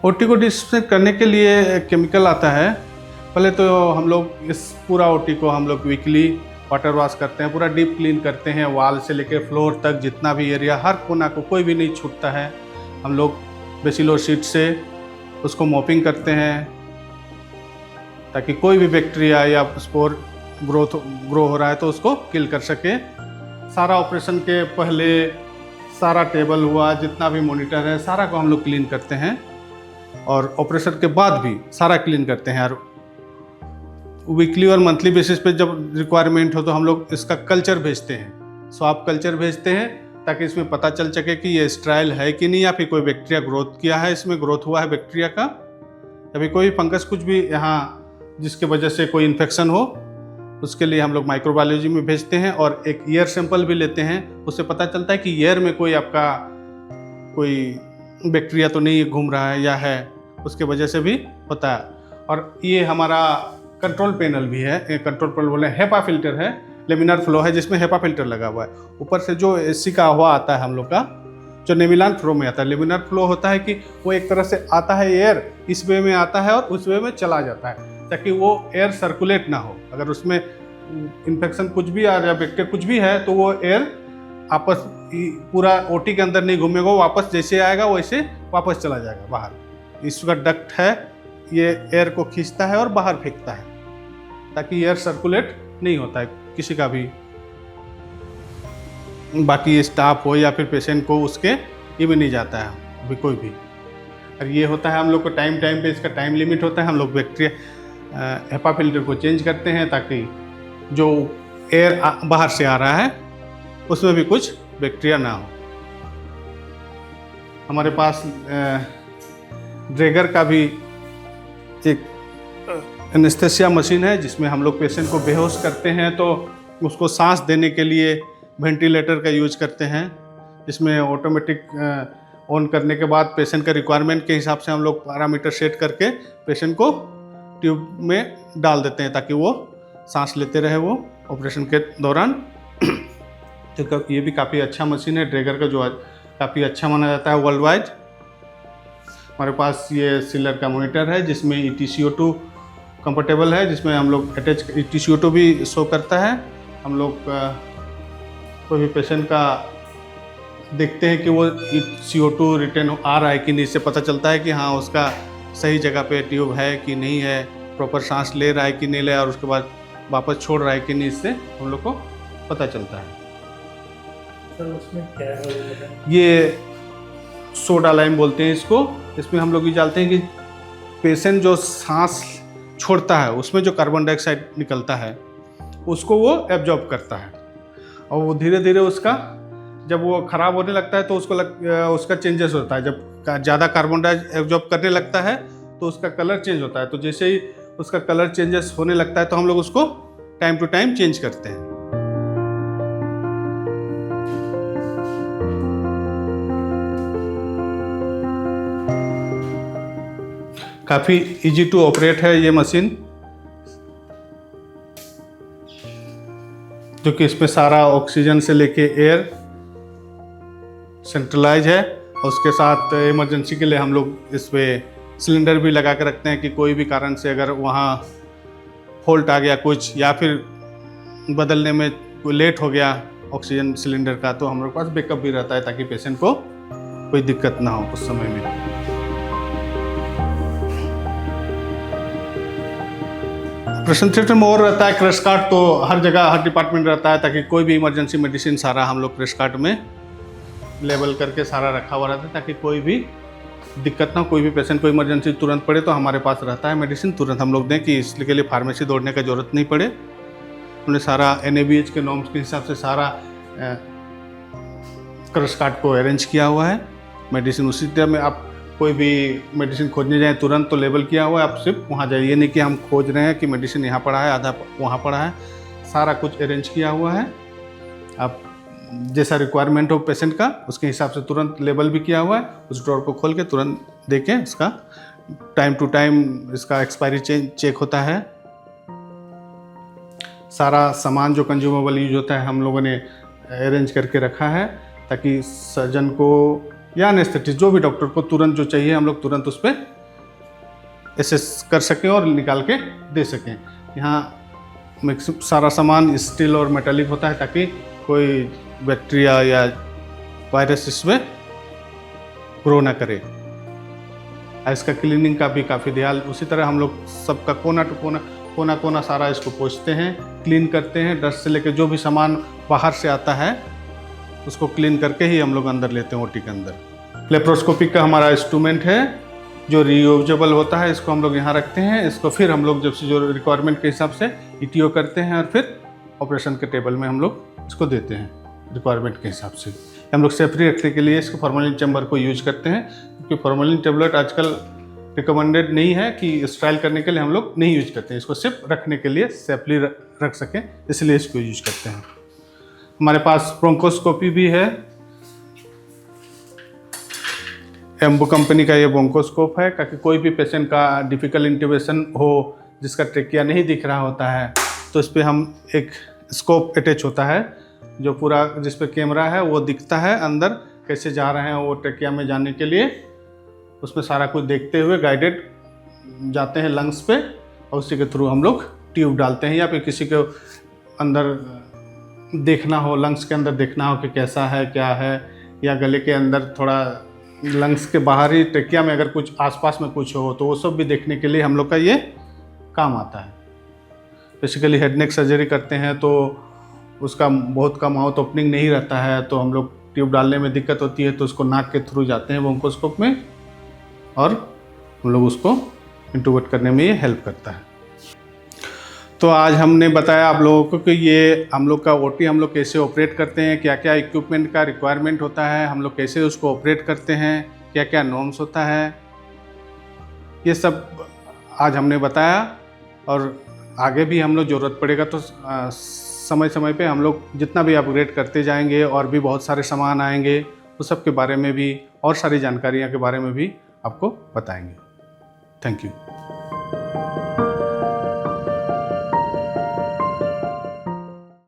OT को disinfect करने के लिए केमिकल आता है। पहले तो हम लोग इस पूरा ओटी को हम लोग वीकली वाटर वॉश करते हैं, पूरा डीप क्लीन करते हैं, वॉल से लेकर फ्लोर तक जितना भी एरिया, हर कोना को कोई भी नहीं छूटता है। हम लोग बेसिलो शीट से उसको मॉपिंग करते हैं ताकि कोई भी बैक्टीरिया या स्पोर ग्रो हो रहा है तो उसको किल कर सके। सारा ऑपरेशन के पहले सारा टेबल हुआ, जितना भी मॉनिटर है, सारा को हम लोग क्लीन करते हैं और ऑपरेशन के बाद भी सारा क्लीन करते हैं। और वीकली और मंथली बेसिस पे जब रिक्वायरमेंट हो तो हम लोग इसका कल्चर भेजते हैं, स्वाब कल्चर भेजते हैं ताकि इसमें पता चल सके कि ये स्टेराइल है कि नहीं, या फिर कोई बैक्टीरिया ग्रोथ किया है, इसमें ग्रोथ हुआ है बैक्टीरिया का, या फिर कोई फंगस कुछ भी यहाँ जिसके वजह से कोई इन्फेक्शन हो, उसके लिए हम लोग माइक्रोबायोलॉजी में भेजते हैं। और एक एयर सैंपल भी लेते हैं, उससे पता चलता है कि एयर में कोई आपका कोई बैक्टीरिया तो नहीं घूम रहा है या है, उसके वजह से भी होता है। और ये हमारा कंट्रोल पैनल भी है, कंट्रोल पैनल बोले हेपा फिल्टर है, लेमिनार फ्लो है जिसमें हेपा फिल्टर लगा हुआ है। ऊपर से जो एसी का हवा आता है हम लोग का, जो लेमिनार फ्लो में आता है। लेमिनार फ्लो होता है कि वो एक तरह से आता है एयर, इस वे में आता है और उस वे में चला जाता है ताकि वो एयर सर्कुलेट ना हो। अगर उसमें इन्फेक्शन कुछ भी आ रहा है, बैक्टीरिया कुछ भी है, तो वो एयर आपस पूरा ओटी के अंदर नहीं घूमेगा, वापस जैसे आएगा वैसे वापस चला जाएगा बाहर। इसका डक्ट है, ये एयर को खींचता है और बाहर फेंकता है ताकि एयर सर्कुलेट नहीं होता है किसी का भी, बाकी स्टाफ हो या फिर पेशेंट को उसके ये भी नहीं जाता है अभी कोई भी। और ये होता है हम लोग को टाइम पे इसका टाइम लिमिट होता है। हम लोग बैक्टीरिया हेपा फिल्टर को चेंज करते हैं ताकि जो एयर बाहर से आ रहा है उसमें भी कुछ बैक्टीरिया ना हो। हमारे पास ड्रैगर का भी एक एनेस्थेसिया मशीन है जिसमें हम लोग पेशेंट को बेहोश करते हैं, तो उसको सांस देने के लिए वेंटिलेटर का यूज करते हैं, जिसमें ऑटोमेटिक ऑन करने के बाद पेशेंट का रिक्वायरमेंट के हिसाब से हम लोग पैरामीटर सेट करके पेशेंट को ट्यूब में डाल देते हैं ताकि वो सांस लेते रहे वो ऑपरेशन के दौरान। तो ये भी काफ़ी अच्छा मशीन है ड्रैगर का, जो काफ़ी अच्छा माना जाता है वर्ल्ड वाइड। हमारे पास ये सिलर का मॉनिटर है जिसमें EtCO2 कंफर्टेबल है, जिसमें हम लोग अटैच EtCO2 भी शो करता है। हम लोग कोई भी पेशेंट का देखते हैं कि वो CO2 रिटर्न आ रहा है कि नहीं, इससे पता चलता है कि हाँ उसका सही जगह पे ट्यूब है कि नहीं है, प्रॉपर सांस ले रहा है कि नहीं ले रहा है, और उसके बाद वापस छोड़ रहा है कि नहीं, इससे हम लोग को पता चलता है। सर उसमें क्या है? ये सोडा लाइम बोलते हैं इसको। इसमें हम लोग ये जानते हैं कि पेशेंट जो सांस छोड़ता है उसमें जो कार्बन डाइऑक्साइड निकलता है उसको वो एब्जॉर्ब करता है, और वो धीरे धीरे उसका जब वो ख़राब होने लगता है तो उसका चेंजेस होता है। जब ज़्यादा कार्बन डाइऑक्साइड एब्जॉर्ब करने लगता है तो उसका कलर चेंज होता है। तो जैसे ही उसका कलर चेंजेस होने लगता है तो हम लोग उसको टाइम टू टाइम चेंज करते हैं। काफ़ी इजी टू ऑपरेट है ये मशीन, जो कि इसमें सारा ऑक्सीजन से लेके एयर सेंट्रलाइज है, और उसके साथ इमरजेंसी के लिए हम लोग इस पे सिलेंडर भी लगा के रखते हैं कि कोई भी कारण से अगर वहाँ फॉल्ट आ गया कुछ, या फिर बदलने में कोई लेट हो गया ऑक्सीजन सिलेंडर का, तो हम लोग के पास बैकअप भी रहता है ताकि पेशेंट को कोई दिक्कत ना हो उस समय में। ऑपरेशन थिएटर में और रहता है क्रश कार्ट, तो हर जगह हर डिपार्टमेंट रहता है ताकि कोई भी इमरजेंसी मेडिसिन सारा हम लोग क्रश कार्ट में लेबल करके सारा रखा हुआ रहता है ताकि कोई भी दिक्कत ना हो। कोई भी पेशेंट को इमरजेंसी तुरंत पड़े तो हमारे पास रहता है मेडिसिन, तुरंत हम लोग दें कि इसके लिए फार्मेसी दौड़ने का ज़रूरत नहीं पड़े। हमने सारा NABH के नॉर्म्स के हिसाब से सारा क्रश कार्ट को अरेंज किया हुआ है। मेडिसिन उसी तरह में, आप कोई भी मेडिसिन खोजने जाएँ तुरंत तो लेबल किया हुआ है, आप सिर्फ वहाँ जाइए, ये नहीं कि हम खोज रहे हैं कि मेडिसिन यहाँ पड़ा है आधा वहाँ पड़ा है, सारा कुछ अरेंज किया हुआ है। आप जैसा रिक्वायरमेंट हो पेशेंट का उसके हिसाब से तुरंत लेबल भी किया हुआ है, उस ड्रॉर को खोल के तुरंत देखें, इसका टाइम टू टाइम इसका एक्सपायरी चेक होता है। सारा सामान जो कंज्यूमेबल यूज होता है हम लोगों ने अरेंज करके रखा है ताकि सर्जन को या एनेस्थेटिस्ट, जो भी डॉक्टर को तुरंत जो चाहिए हम लोग तुरंत उस पर एसेस कर सकें और निकाल के दे सकें। यहाँ मैक्सिमम सारा सामान स्टील और मेटालिक होता है ताकि कोई बैक्टीरिया या वायरस इसमें ग्रो ना करे। इसका क्लीनिंग का भी काफ़ी ध्यान, उसी तरह हम लोग सबका कोना टू कोना कोना सारा इसको पोंछते हैं, क्लीन करते हैं। डस्ट से लेकर जो भी सामान बाहर से आता है उसको क्लीन करके ही हम लोग अंदर लेते हैं ओटी के अंदर। लेप्रोस्कोपी का हमारा इंस्ट्रूमेंट है जो रीयूजेबल होता है, इसको हम लोग यहाँ रखते हैं। इसको फिर हम लोग जब से जो रिक्वायरमेंट के हिसाब से ईटीओ करते हैं और फिर ऑपरेशन के टेबल में हम लोग इसको देते हैं रिक्वायरमेंट के हिसाब से। हम लोग सेफ्टी रखने के लिए इसको फॉर्मेलिन चैम्बर को यूज करते हैं, क्योंकि फॉर्मेलिन टेबलेट आजकल रिकमेंडेड नहीं है कि स्टाइल करने के लिए हम लोग नहीं यूज करते हैं। इसको सिर्फ रखने के लिए सेफली रख सकें, इसलिए इसको यूज करते हैं। हमारे पास ब्रोंकोस्कोपी भी है, एम्बो कंपनी का ये ब्रोंकोस्कोप है, ताकि कोई भी पेशेंट का डिफिकल्ट इंट्यूबेशन हो जिसका ट्रेकिया नहीं दिख रहा होता है तो इस पर हम एक स्कोप अटैच होता है जो पूरा जिस पे कैमरा है वो दिखता है अंदर कैसे जा रहे हैं वो ट्रेकिया में जाने के लिए। उसमें सारा कुछ देखते हुए गाइडेड जाते हैं लंग्स पे और उसी के थ्रू हम लोग ट्यूब डालते हैं। या फिर किसी को अंदर देखना हो, लंग्स के अंदर देखना हो कि कैसा है क्या है, या गले के अंदर थोड़ा लंग्स के बाहर ही ट्रेकिया में अगर कुछ आसपास में कुछ हो तो वो सब भी देखने के लिए हम लोग का ये काम आता है। बेसिकली हेड नेक सर्जरी करते हैं तो उसका बहुत का माउथ ओपनिंग नहीं रहता है, तो हम लोग ट्यूब डालने में दिक्कत होती है तो उसको नाक के थ्रू जाते हैं ब्रोंकोस्कोप में और हम लोग उसको इंट्यूबेट करने में ये हेल्प करता है। तो आज हमने बताया आप लोगों को कि ये हम लोग का ओटी हम लोग कैसे ऑपरेट करते हैं, क्या क्या इक्विपमेंट का रिक्वायरमेंट होता है, हम लोग कैसे उसको ऑपरेट करते हैं, क्या क्या नॉर्म्स होता है, ये सब आज हमने बताया। और आगे भी हम लोग ज़रूरत पड़ेगा तो समय समय पे हम लोग जितना भी अपग्रेड करते जाएंगे और भी बहुत सारे सामान आएंगे उस सब के बारे में भी और सारी जानकारियाँ के बारे में भी आपको बताएंगे। Thank you.